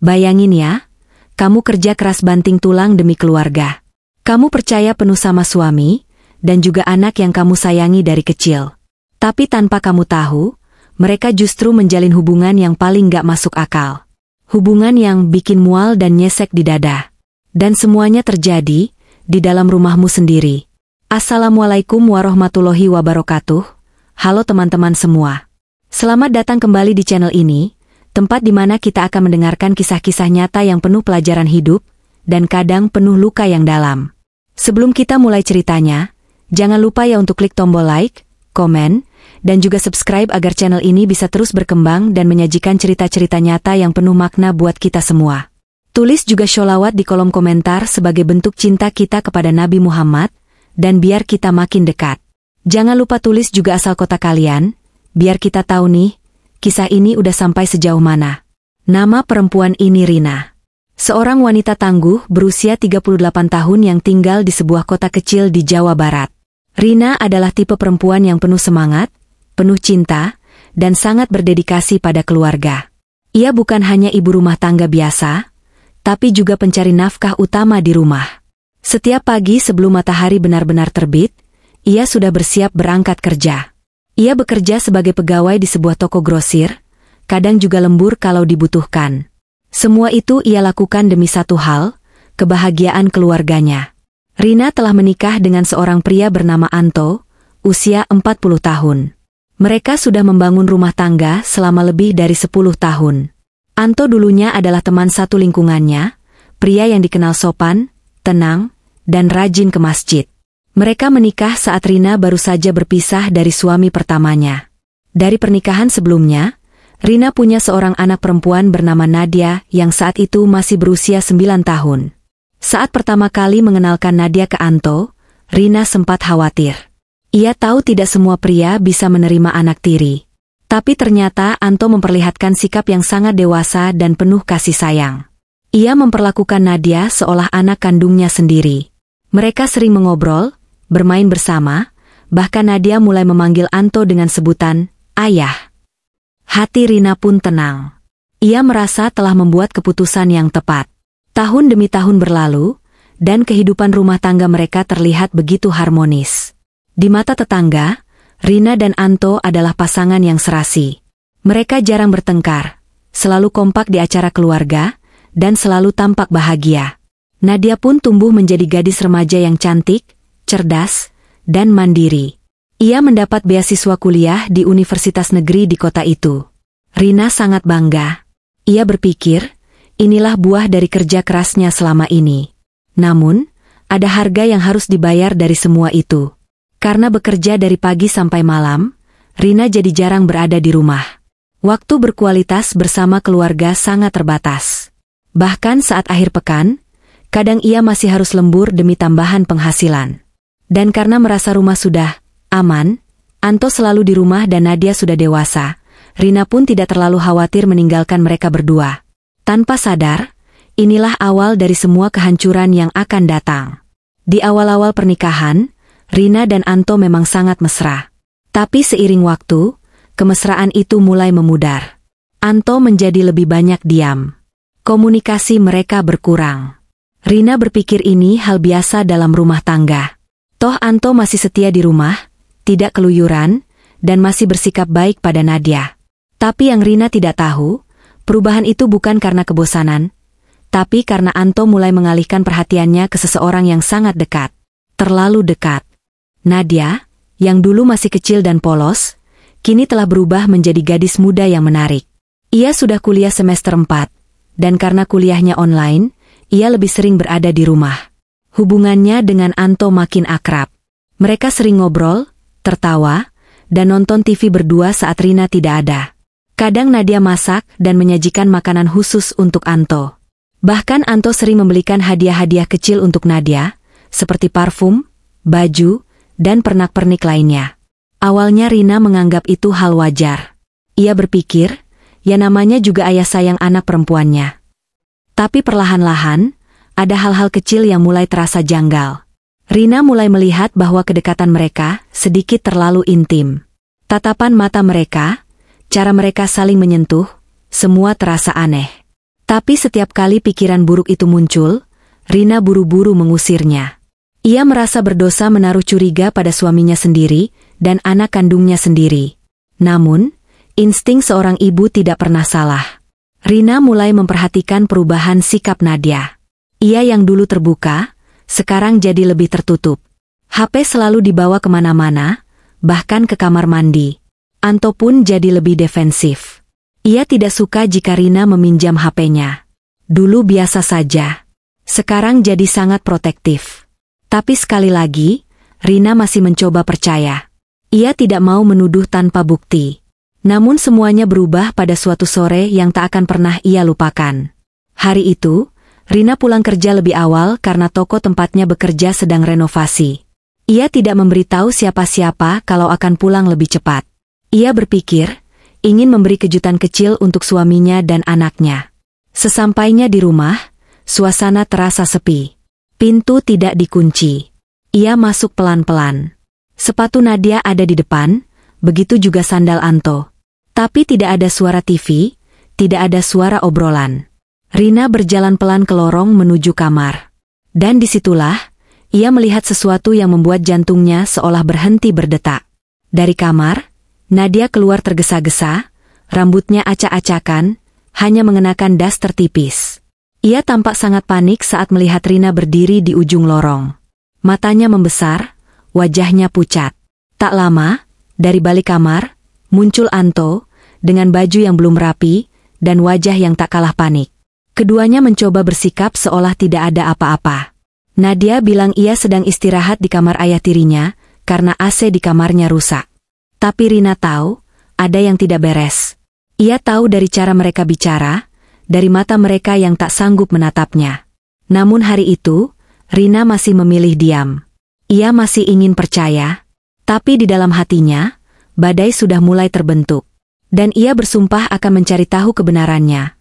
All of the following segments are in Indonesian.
Bayangin ya, kamu kerja keras banting tulang demi keluarga. Kamu percaya penuh sama suami, dan juga anak yang kamu sayangi dari kecil. Tapi tanpa kamu tahu, mereka justru menjalin hubungan yang paling gak masuk akal. Hubungan yang bikin mual dan nyesek di dada. Dan semuanya terjadi di dalam rumahmu sendiri. Assalamualaikum warahmatullahi wabarakatuh. Halo teman-teman semua. Selamat datang kembali di channel ini, tempat di mana kita akan mendengarkan kisah-kisah nyata yang penuh pelajaran hidup, dan kadang penuh luka yang dalam. Sebelum kita mulai ceritanya, jangan lupa ya untuk klik tombol like, komen, dan juga subscribe agar channel ini bisa terus berkembang dan menyajikan cerita-cerita nyata yang penuh makna buat kita semua. Tulis juga sholawat di kolom komentar sebagai bentuk cinta kita kepada Nabi Muhammad, dan biar kita makin dekat. Jangan lupa tulis juga asal kota kalian, biar kita tahu nih, kisah ini udah sampai sejauh mana. Nama perempuan ini Rina. Seorang wanita tangguh berusia 38 tahun yang tinggal di sebuah kota kecil di Jawa Barat. Rina adalah tipe perempuan yang penuh semangat, penuh cinta, dan sangat berdedikasi pada keluarga. Ia bukan hanya ibu rumah tangga biasa, tapi juga pencari nafkah utama di rumah. Setiap pagi sebelum matahari benar-benar terbit, ia sudah bersiap berangkat kerja. Ia bekerja sebagai pegawai di sebuah toko grosir, kadang juga lembur kalau dibutuhkan. Semua itu ia lakukan demi satu hal, kebahagiaan keluarganya. Rina telah menikah dengan seorang pria bernama Anto, usia 40 tahun. Mereka sudah membangun rumah tangga selama lebih dari 10 tahun. Anto dulunya adalah teman satu lingkungannya, pria yang dikenal sopan, tenang, dan rajin ke masjid. Mereka menikah saat Rina baru saja berpisah dari suami pertamanya. Dari pernikahan sebelumnya, Rina punya seorang anak perempuan bernama Nadia yang saat itu masih berusia 9 tahun. Saat pertama kali mengenalkan Nadia ke Anto, Rina sempat khawatir. Ia tahu tidak semua pria bisa menerima anak tiri. Tapi ternyata Anto memperlihatkan sikap yang sangat dewasa dan penuh kasih sayang. Ia memperlakukan Nadia seolah anak kandungnya sendiri. Mereka sering mengobrol, bermain bersama, bahkan Nadia mulai memanggil Anto dengan sebutan ayah. Hati Rina pun tenang. Ia merasa telah membuat keputusan yang tepat. Tahun demi tahun berlalu, dan kehidupan rumah tangga mereka terlihat begitu harmonis. Di mata tetangga, Rina dan Anto adalah pasangan yang serasi. Mereka jarang bertengkar, selalu kompak di acara keluarga, dan selalu tampak bahagia. Nadia pun tumbuh menjadi gadis remaja yang cantik, cerdas, dan mandiri. Ia mendapat beasiswa kuliah di universitas negeri di kota itu. Rina sangat bangga. Ia berpikir, inilah buah dari kerja kerasnya selama ini. Namun, ada harga yang harus dibayar dari semua itu. Karena bekerja dari pagi sampai malam, Rina jadi jarang berada di rumah. Waktu berkualitas bersama keluarga sangat terbatas. Bahkan saat akhir pekan, kadang ia masih harus lembur demi tambahan penghasilan. Dan karena merasa rumah sudah aman, Anto selalu di rumah dan Nadia sudah dewasa, Rina pun tidak terlalu khawatir meninggalkan mereka berdua. Tanpa sadar, inilah awal dari semua kehancuran yang akan datang. Di awal-awal pernikahan, Rina dan Anto memang sangat mesra. Tapi seiring waktu, kemesraan itu mulai memudar. Anto menjadi lebih banyak diam. Komunikasi mereka berkurang. Rina berpikir ini hal biasa dalam rumah tangga. Toh Anto masih setia di rumah, tidak keluyuran, dan masih bersikap baik pada Nadia. Tapi yang Rina tidak tahu, perubahan itu bukan karena kebosanan, tapi karena Anto mulai mengalihkan perhatiannya ke seseorang yang sangat dekat. Terlalu dekat. Nadia, yang dulu masih kecil dan polos, kini telah berubah menjadi gadis muda yang menarik. Ia sudah kuliah semester 4, dan karena kuliahnya online, ia lebih sering berada di rumah. Hubungannya dengan Anto makin akrab. Mereka sering ngobrol, tertawa, dan nonton TV berdua saat Rina tidak ada. Kadang Nadia masak dan menyajikan makanan khusus untuk Anto. Bahkan Anto sering membelikan hadiah-hadiah kecil untuk Nadia, seperti parfum, baju, dan pernak-pernik lainnya. Awalnya Rina menganggap itu hal wajar. Ia berpikir, ya namanya juga ayah sayang anak perempuannya. Tapi perlahan-lahan, ada hal-hal kecil yang mulai terasa janggal. Rina mulai melihat bahwa kedekatan mereka sedikit terlalu intim. Tatapan mata mereka, cara mereka saling menyentuh, semua terasa aneh. Tapi setiap kali pikiran buruk itu muncul, Rina buru-buru mengusirnya. Ia merasa berdosa menaruh curiga pada suaminya sendiri dan anak kandungnya sendiri. Namun, insting seorang ibu tidak pernah salah. Rina mulai memperhatikan perubahan sikap Nadia. Ia yang dulu terbuka, sekarang jadi lebih tertutup. HP selalu dibawa kemana-mana, bahkan ke kamar mandi. Anto pun jadi lebih defensif. Ia tidak suka jika Rina meminjam HP-nya. Dulu biasa saja. Sekarang jadi sangat protektif. Tapi sekali lagi, Rina masih mencoba percaya. Ia tidak mau menuduh tanpa bukti. Namun semuanya berubah pada suatu sore yang tak akan pernah ia lupakan. Hari itu, Rina pulang kerja lebih awal karena toko tempatnya bekerja sedang renovasi. Ia tidak memberitahu siapa-siapa kalau akan pulang lebih cepat. Ia berpikir, ingin memberi kejutan kecil untuk suaminya dan anaknya. Sesampainya di rumah, suasana terasa sepi. Pintu tidak dikunci. Ia masuk pelan-pelan. Sepatu Nadia ada di depan, begitu juga sandal Anto. Tapi tidak ada suara TV, tidak ada suara obrolan. Rina berjalan pelan ke lorong menuju kamar. Dan disitulah, ia melihat sesuatu yang membuat jantungnya seolah berhenti berdetak. Dari kamar, Nadia keluar tergesa-gesa, rambutnya acak-acakan, hanya mengenakan daster tipis. Ia tampak sangat panik saat melihat Rina berdiri di ujung lorong. Matanya membesar, wajahnya pucat. Tak lama, dari balik kamar, muncul Anto, dengan baju yang belum rapi, dan wajah yang tak kalah panik. Keduanya mencoba bersikap seolah tidak ada apa-apa. Nadia bilang ia sedang istirahat di kamar ayah tirinya, karena AC di kamarnya rusak. Tapi Rina tahu, ada yang tidak beres. Ia tahu dari cara mereka bicara, dari mata mereka yang tak sanggup menatapnya. Namun hari itu, Rina masih memilih diam. Ia masih ingin percaya, tapi di dalam hatinya, badai sudah mulai terbentuk. Dan ia bersumpah akan mencari tahu kebenarannya.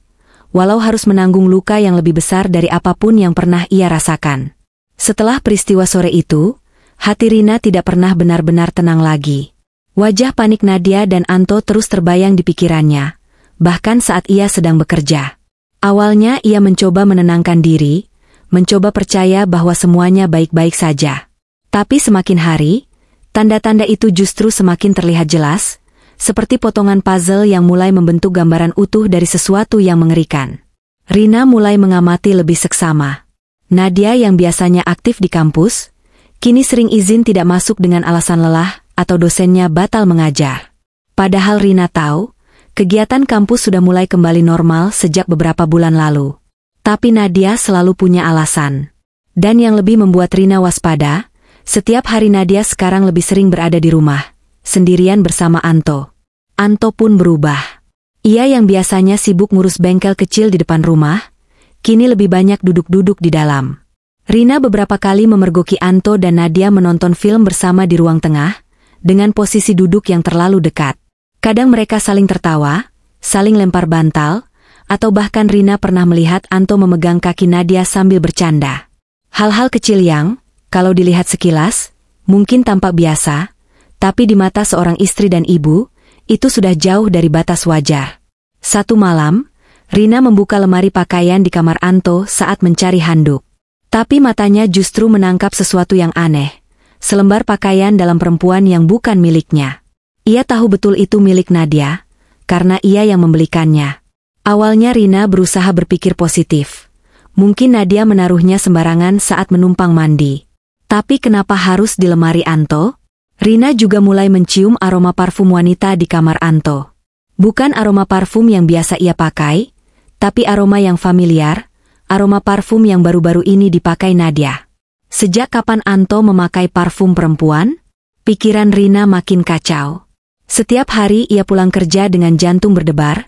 Walau harus menanggung luka yang lebih besar dari apapun yang pernah ia rasakan. Setelah peristiwa sore itu, hati Rina tidak pernah benar-benar tenang lagi. Wajah panik Nadia dan Anto terus terbayang di pikirannya, bahkan saat ia sedang bekerja. Awalnya ia mencoba menenangkan diri, mencoba percaya bahwa semuanya baik-baik saja. Tapi semakin hari, tanda-tanda itu justru semakin terlihat jelas, seperti potongan puzzle yang mulai membentuk gambaran utuh dari sesuatu yang mengerikan. Rina mulai mengamati lebih seksama. Nadia yang biasanya aktif di kampus, kini sering izin tidak masuk dengan alasan lelah, atau dosennya batal mengajar. Padahal Rina tahu, kegiatan kampus sudah mulai kembali normal sejak beberapa bulan lalu. Tapi Nadia selalu punya alasan. Dan yang lebih membuat Rina waspada, setiap hari Nadia sekarang lebih sering berada di rumah, sendirian bersama Anto. Anto pun berubah. Ia yang biasanya sibuk ngurus bengkel kecil di depan rumah, kini lebih banyak duduk-duduk di dalam. Rina beberapa kali memergoki Anto dan Nadia menonton film bersama di ruang tengah, dengan posisi duduk yang terlalu dekat. Kadang mereka saling tertawa, saling lempar bantal, atau bahkan Rina pernah melihat Anto memegang kaki Nadia sambil bercanda. Hal-hal kecil yang, kalau dilihat sekilas, mungkin tampak biasa, tapi di mata seorang istri dan ibu, itu sudah jauh dari batas wajar. Satu malam, Rina membuka lemari pakaian di kamar Anto saat mencari handuk. Tapi matanya justru menangkap sesuatu yang aneh. Selembar pakaian dalam perempuan yang bukan miliknya. Ia tahu betul itu milik Nadia, karena ia yang membelikannya. Awalnya Rina berusaha berpikir positif. Mungkin Nadia menaruhnya sembarangan saat menumpang mandi. Tapi kenapa harus di lemari Anto? Rina juga mulai mencium aroma parfum wanita di kamar Anto. Bukan aroma parfum yang biasa ia pakai, tapi aroma yang familiar, aroma parfum yang baru-baru ini dipakai Nadia. Sejak kapan Anto memakai parfum perempuan? Pikiran Rina makin kacau. Setiap hari ia pulang kerja dengan jantung berdebar,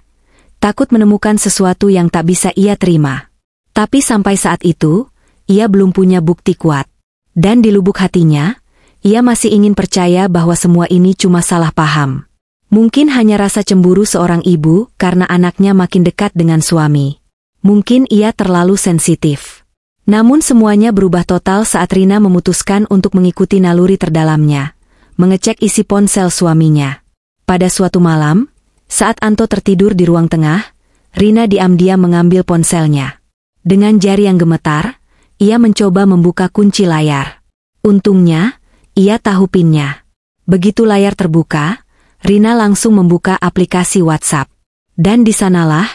takut menemukan sesuatu yang tak bisa ia terima. Tapi sampai saat itu, ia belum punya bukti kuat. Dan di lubuk hatinya, ia masih ingin percaya bahwa semua ini cuma salah paham. Mungkin hanya rasa cemburu seorang ibu karena anaknya makin dekat dengan suami. Mungkin ia terlalu sensitif. Namun semuanya berubah total saat Rina memutuskan untuk mengikuti naluri terdalamnya, mengecek isi ponsel suaminya. Pada suatu malam, saat Anto tertidur di ruang tengah, Rina diam-diam mengambil ponselnya. Dengan jari yang gemetar, ia mencoba membuka kunci layar. Untungnya, ia tahu PIN-nya. Begitu layar terbuka, Rina langsung membuka aplikasi WhatsApp. Dan di sanalah,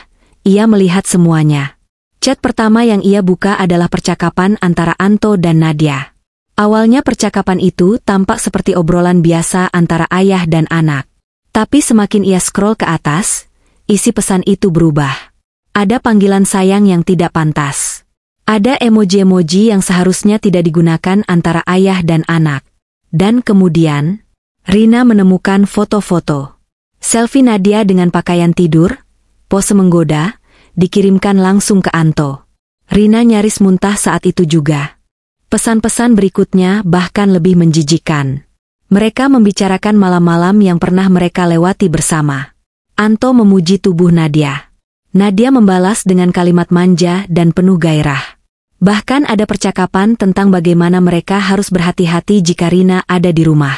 ia melihat semuanya. Chat pertama yang ia buka adalah percakapan antara Anto dan Nadia. Awalnya percakapan itu tampak seperti obrolan biasa antara ayah dan anak. Tapi semakin ia scroll ke atas, isi pesan itu berubah. Ada panggilan sayang yang tidak pantas. Ada emoji-emoji yang seharusnya tidak digunakan antara ayah dan anak. Dan kemudian, Rina menemukan foto-foto. Selfie Nadia dengan pakaian tidur, pose menggoda, dikirimkan langsung ke Anto. Rina nyaris muntah saat itu juga. Pesan-pesan berikutnya bahkan lebih menjijikkan. Mereka membicarakan malam-malam yang pernah mereka lewati bersama. Anto memuji tubuh Nadia. Nadia membalas dengan kalimat manja dan penuh gairah. Bahkan ada percakapan tentang bagaimana mereka harus berhati-hati jika Rina ada di rumah.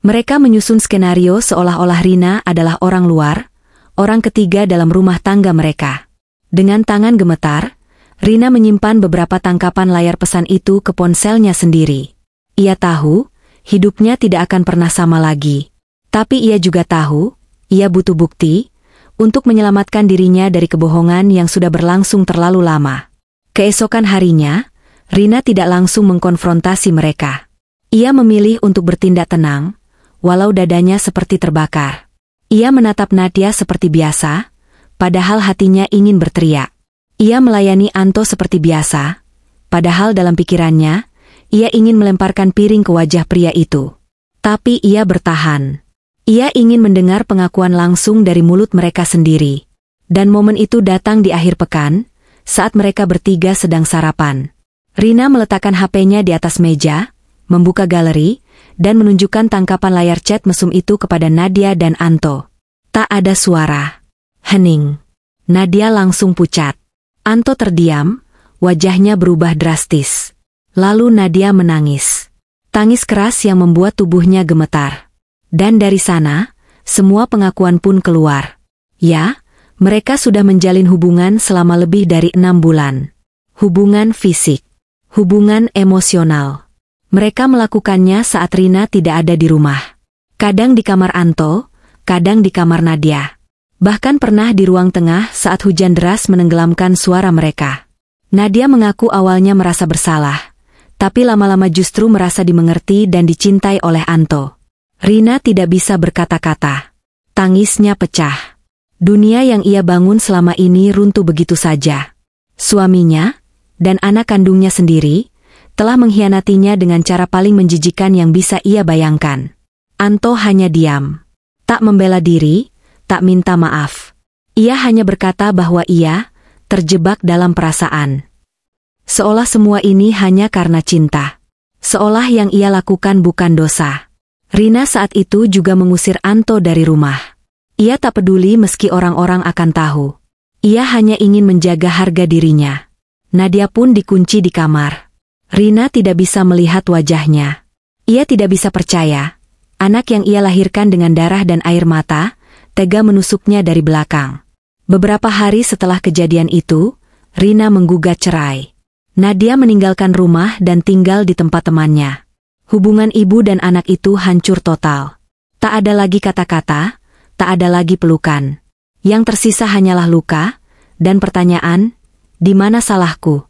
Mereka menyusun skenario seolah-olah Rina adalah orang luar, orang ketiga dalam rumah tangga mereka. Dengan tangan gemetar, Rina menyimpan beberapa tangkapan layar pesan itu ke ponselnya sendiri. Ia tahu, hidupnya tidak akan pernah sama lagi. Tapi ia juga tahu, ia butuh bukti, untuk menyelamatkan dirinya dari kebohongan yang sudah berlangsung terlalu lama. Keesokan harinya, Rina tidak langsung mengkonfrontasi mereka. Ia memilih untuk bertindak tenang, walau dadanya seperti terbakar. Ia menatap Nadia seperti biasa, padahal hatinya ingin berteriak. Ia melayani Anto seperti biasa, padahal dalam pikirannya, ia ingin melemparkan piring ke wajah pria itu. Tapi ia bertahan. Ia ingin mendengar pengakuan langsung dari mulut mereka sendiri. Dan momen itu datang di akhir pekan, saat mereka bertiga sedang sarapan. Rina meletakkan HP-nya di atas meja, membuka galeri, dan menunjukkan tangkapan layar chat mesum itu kepada Nadia dan Anto. Tak ada suara. Hening. Nadia langsung pucat. Anto terdiam, wajahnya berubah drastis. Lalu Nadia menangis. Tangis keras yang membuat tubuhnya gemetar. Dan dari sana, semua pengakuan pun keluar. Ya, mereka sudah menjalin hubungan selama lebih dari 6 bulan. Hubungan fisik. Hubungan emosional. Mereka melakukannya saat Rina tidak ada di rumah. Kadang di kamar Anto, kadang di kamar Nadia. Bahkan pernah di ruang tengah saat hujan deras menenggelamkan suara mereka. Nadia mengaku awalnya merasa bersalah, tapi lama-lama justru merasa dimengerti dan dicintai oleh Anto. Rina tidak bisa berkata-kata. Tangisnya pecah. Dunia yang ia bangun selama ini runtuh begitu saja. Suaminya, dan anak kandungnya sendiri, telah mengkhianatinya dengan cara paling menjijikan yang bisa ia bayangkan. Anto hanya diam. Tak membela diri, tak minta maaf. Ia hanya berkata bahwa ia terjebak dalam perasaan. Seolah semua ini hanya karena cinta. Seolah yang ia lakukan bukan dosa. Rina saat itu juga mengusir Anto dari rumah. Ia tak peduli meski orang-orang akan tahu. Ia hanya ingin menjaga harga dirinya. Nadia pun dikunci di kamar. Rina tidak bisa melihat wajahnya. Ia tidak bisa percaya. Anak yang ia lahirkan dengan darah dan air mata, tega menusuknya dari belakang. Beberapa hari setelah kejadian itu, Rina menggugat cerai. Nadia meninggalkan rumah dan tinggal di tempat temannya. Hubungan ibu dan anak itu hancur total. Tak ada lagi kata-kata, tak ada lagi pelukan. Yang tersisa hanyalah luka, dan pertanyaan, di mana salahku?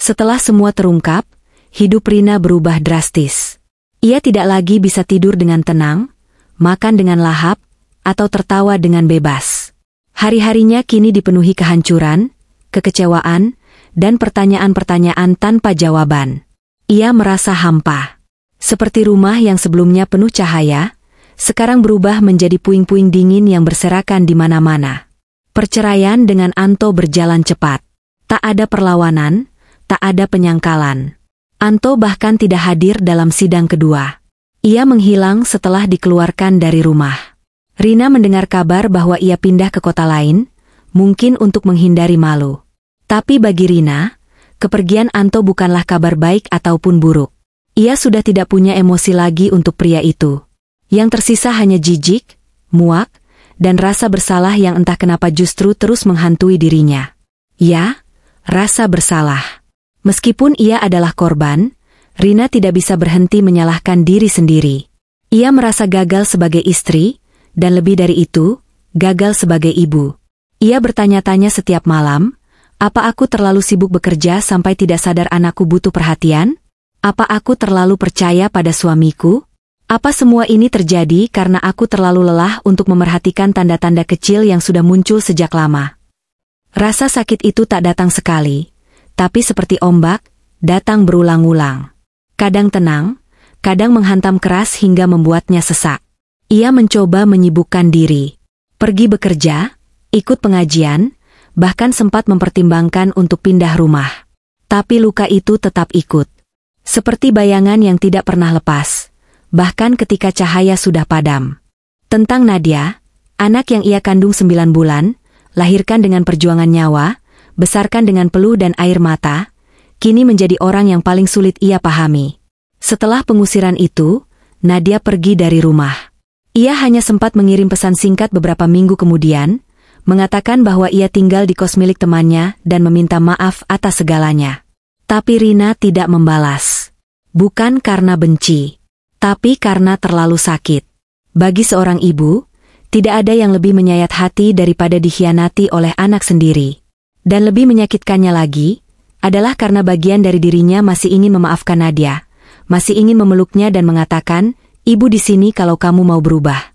Setelah semua terungkap, hidup Rina berubah drastis. Ia tidak lagi bisa tidur dengan tenang, makan dengan lahap, atau tertawa dengan bebas. Hari-harinya kini dipenuhi kehancuran, kekecewaan, dan pertanyaan-pertanyaan tanpa jawaban. Ia merasa hampa. Seperti rumah yang sebelumnya penuh cahaya, sekarang berubah menjadi puing-puing dingin yang berserakan di mana-mana. Perceraian dengan Anto berjalan cepat. Tak ada perlawanan, tak ada penyangkalan. Anto bahkan tidak hadir dalam sidang kedua. Ia menghilang setelah dikeluarkan dari rumah. Rina mendengar kabar bahwa ia pindah ke kota lain, mungkin untuk menghindari malu. Tapi bagi Rina, kepergian Anto bukanlah kabar baik ataupun buruk. Ia sudah tidak punya emosi lagi untuk pria itu. Yang tersisa hanya jijik, muak, dan rasa bersalah yang entah kenapa justru terus menghantui dirinya. Ya, rasa bersalah. Meskipun ia adalah korban, Rina tidak bisa berhenti menyalahkan diri sendiri. Ia merasa gagal sebagai istri, dan lebih dari itu, gagal sebagai ibu. Ia bertanya-tanya setiap malam, apa aku terlalu sibuk bekerja sampai tidak sadar anakku butuh perhatian? Apa aku terlalu percaya pada suamiku? Apa semua ini terjadi karena aku terlalu lelah untuk memerhatikan tanda-tanda kecil yang sudah muncul sejak lama? Rasa sakit itu tak datang sekali, tapi seperti ombak, datang berulang-ulang. Kadang tenang, kadang menghantam keras hingga membuatnya sesak. Ia mencoba menyibukkan diri. Pergi bekerja, ikut pengajian, bahkan sempat mempertimbangkan untuk pindah rumah. Tapi luka itu tetap ikut. Seperti bayangan yang tidak pernah lepas, bahkan ketika cahaya sudah padam. Tentang Nadia, anak yang ia kandung 9 bulan, lahirkan dengan perjuangan nyawa, besarkan dengan peluh dan air mata, kini menjadi orang yang paling sulit ia pahami. Setelah pengusiran itu, Nadia pergi dari rumah. Ia hanya sempat mengirim pesan singkat beberapa minggu kemudian, mengatakan bahwa ia tinggal di kos milik temannya dan meminta maaf atas segalanya. Tapi Rina tidak membalas. Bukan karena benci, tapi karena terlalu sakit. Bagi seorang ibu, tidak ada yang lebih menyayat hati daripada dikhianati oleh anak sendiri. Dan lebih menyakitkannya lagi, adalah karena bagian dari dirinya masih ingin memaafkan Nadia, masih ingin memeluknya dan mengatakan, ibu di sini kalau kamu mau berubah.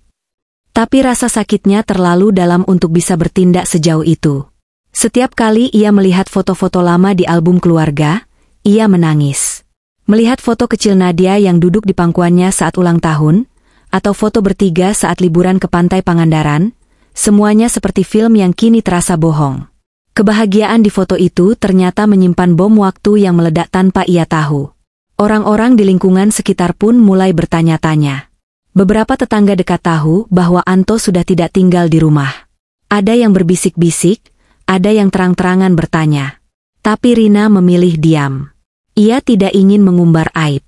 Tapi rasa sakitnya terlalu dalam untuk bisa bertindak sejauh itu. Setiap kali ia melihat foto-foto lama di album keluarga, ia menangis. Melihat foto kecil Nadia yang duduk di pangkuannya saat ulang tahun, atau foto bertiga saat liburan ke pantai Pangandaran, semuanya seperti film yang kini terasa bohong. Kebahagiaan di foto itu ternyata menyimpan bom waktu yang meledak tanpa ia tahu. Orang-orang di lingkungan sekitar pun mulai bertanya-tanya. Beberapa tetangga dekat tahu bahwa Anto sudah tidak tinggal di rumah. Ada yang berbisik-bisik, ada yang terang-terangan bertanya. Tapi Rina memilih diam. Ia tidak ingin mengumbar aib.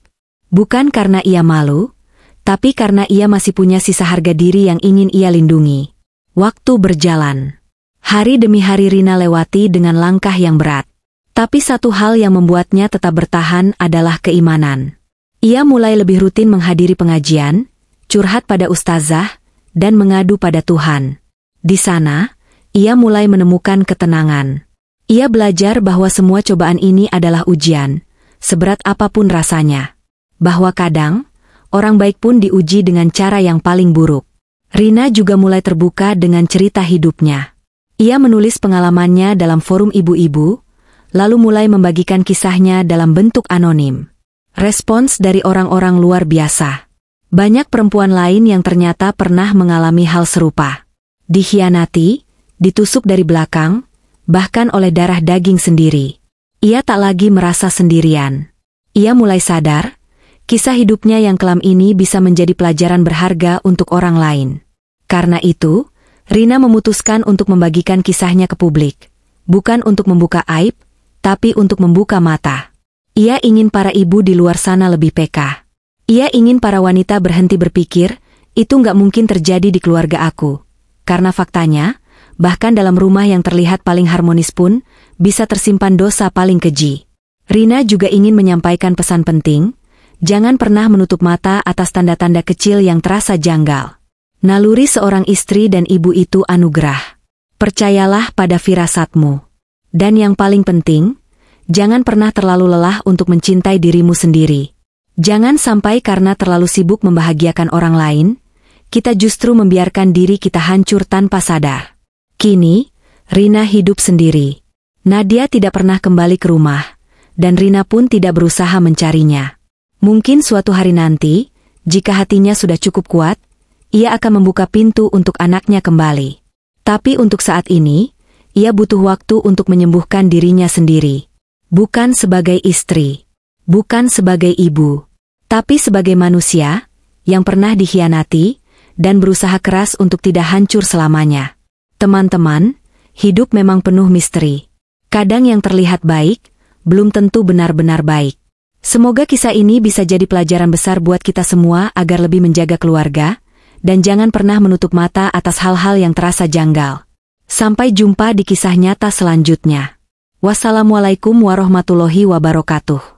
Bukan karena ia malu, tapi karena ia masih punya sisa harga diri yang ingin ia lindungi. Waktu berjalan. Hari demi hari Rina lewati dengan langkah yang berat. Tapi satu hal yang membuatnya tetap bertahan adalah keimanan. Ia mulai lebih rutin menghadiri pengajian, curhat pada ustazah, dan mengadu pada Tuhan. Di sana, ia mulai menemukan ketenangan. Ia belajar bahwa semua cobaan ini adalah ujian, seberat apapun rasanya. Bahwa kadang, orang baik pun diuji dengan cara yang paling buruk. Rina juga mulai terbuka dengan cerita hidupnya. Ia menulis pengalamannya dalam forum ibu-ibu, lalu mulai membagikan kisahnya dalam bentuk anonim. Respons dari orang-orang luar biasa. Banyak perempuan lain yang ternyata pernah mengalami hal serupa. Dikhianati, ditusuk dari belakang, bahkan oleh darah daging sendiri. Ia tak lagi merasa sendirian. Ia mulai sadar, kisah hidupnya yang kelam ini bisa menjadi pelajaran berharga untuk orang lain. Karena itu, Rina memutuskan untuk membagikan kisahnya ke publik. Bukan untuk membuka aib, tapi untuk membuka mata. Ia ingin para ibu di luar sana lebih peka. Ia ingin para wanita berhenti berpikir, itu nggak mungkin terjadi di keluarga aku. Karena faktanya, bahkan dalam rumah yang terlihat paling harmonis pun, bisa tersimpan dosa paling keji. Rina juga ingin menyampaikan pesan penting, jangan pernah menutup mata atas tanda-tanda kecil yang terasa janggal. Naluri seorang istri dan ibu itu anugerah. Percayalah pada firasatmu. Dan yang paling penting, jangan pernah terlalu lelah untuk mencintai dirimu sendiri. Jangan sampai karena terlalu sibuk membahagiakan orang lain, kita justru membiarkan diri kita hancur tanpa sadar. Kini, Rina hidup sendiri. Nadia tidak pernah kembali ke rumah, dan Rina pun tidak berusaha mencarinya. Mungkin suatu hari nanti, jika hatinya sudah cukup kuat, ia akan membuka pintu untuk anaknya kembali. Tapi untuk saat ini, ia butuh waktu untuk menyembuhkan dirinya sendiri. Bukan sebagai istri, bukan sebagai ibu, tapi sebagai manusia yang pernah dikhianati dan berusaha keras untuk tidak hancur selamanya. Teman-teman, hidup memang penuh misteri. Kadang yang terlihat baik, belum tentu benar-benar baik. Semoga kisah ini bisa jadi pelajaran besar buat kita semua agar lebih menjaga keluarga, dan jangan pernah menutup mata atas hal-hal yang terasa janggal. Sampai jumpa di kisah nyata selanjutnya. Wassalamualaikum warahmatullahi wabarakatuh.